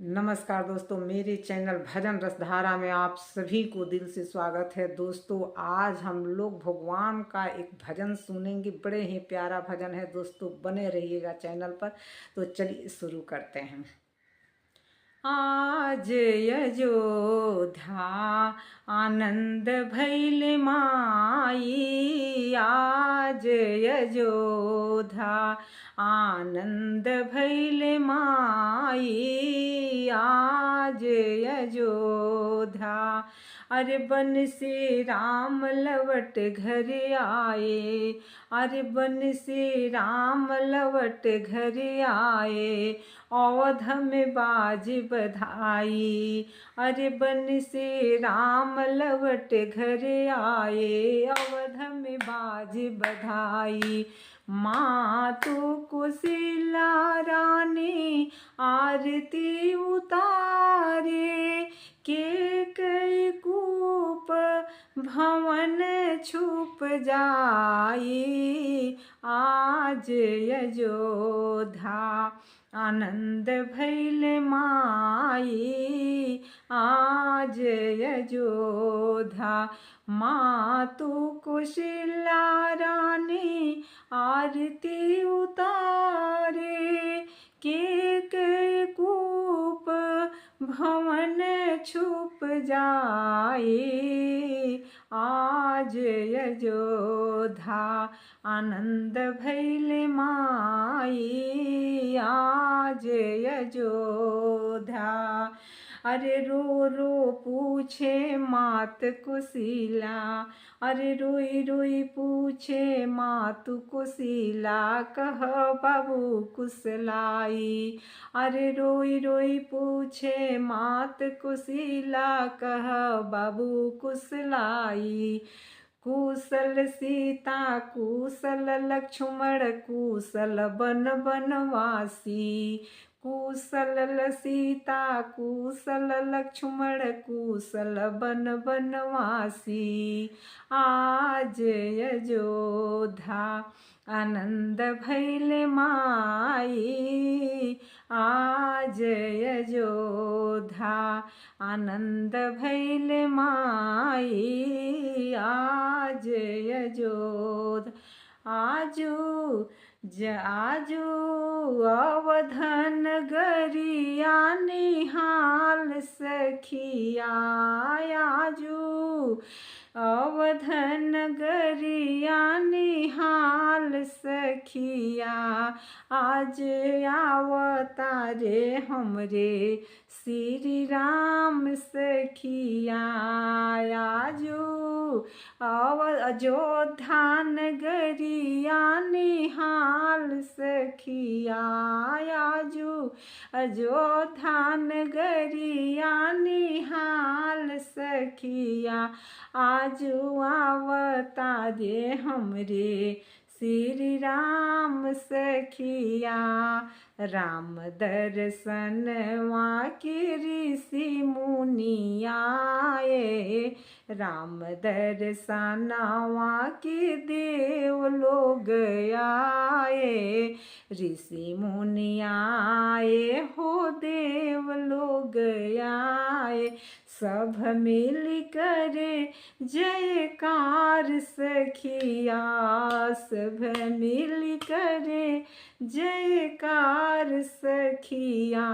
नमस्कार दोस्तों, मेरे चैनल भजन रसधारा में आप सभी को दिल से स्वागत है। दोस्तों, आज हम लोग भगवान का एक भजन सुनेंगे। बड़े ही प्यारा भजन है दोस्तों, बने रहिएगा चैनल पर। तो चलिए शुरू करते हैं। आज अयोध्या आनंद भैल माई, आज अयोध्या आनंद भैल माई, आज अयोध्या। अरे बन से राम लवट घर आए, अरे बन से राम लवट घर आए, अवध में बाज बधाई। अरे बन से राम लवट घर आए, अवध में बाज बधाई। मातु कुशिला रानी आरती उतारे, के कई कूप भवन छुप जाई, आज अयोध्या आनंद भैल माई, आज अयोध्या। मातु कुशिला रानी आरती उतारे, के कूप भवन छुप जाए, आज अयोध्या आनंद भैल माई, आज अयोध्या। अरे रो रो पूछे मात कुशिला, अरे रोई रोई पूछे मातु कुशिला, कह बाबू कुशलाई। अरे रोई रोई पूछे मात कुशिला, कह बाबू कुशलाई। कुशल सीता कुशल लक्ष्मण कुशल बन बनवासी, कुशल सीता कुशल लक्ष्मण कुशल बन बनवासी, आज अयोध्या आनंद भैल माई, आज अयोध्या आनंद भैल माई, आज अयोध्या। आजू अवधन गरिया निहाल सखिया, आजू अवधन गरिया निहाल सखिया, आज आवतारे हमरे श्री राम सखिया। आजू अयोध्या नगरिया निहाल सखिया, आजू अयोध्या नगरिया निहाल सखिया, आजू आवतारे हमरे श्री राम सखिया। राम दर्शन के ऋषि मुनि आए, राम दर्शन के देव लोग आए, ऋषि मुनि आए हो देव लोग आए, सब मिल कर जयकार सखिया, सब मिल कर जयकार सखिया,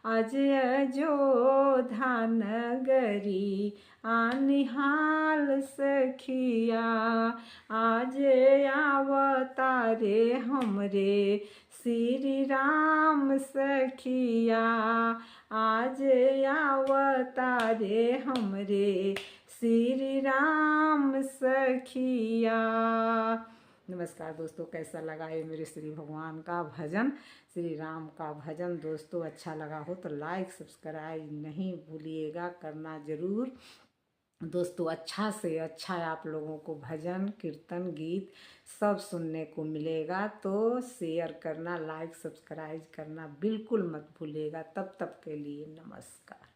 आज अयोध्या नगरी आनिहाल सखिया, आज आवतारे हमरे श्री राम सखिया, आज आवतारे हमरे श्री राम सखिया। नमस्कार दोस्तों, कैसा लगा ये मेरे श्री भगवान का भजन, श्री राम का भजन। दोस्तों अच्छा लगा हो तो लाइक सब्सक्राइब नहीं भूलिएगा करना ज़रूर। दोस्तों अच्छा से अच्छा आप लोगों को भजन कीर्तन गीत सब सुनने को मिलेगा, तो शेयर करना लाइक सब्सक्राइब करना बिल्कुल मत भूलिएगा। तब के लिए नमस्कार।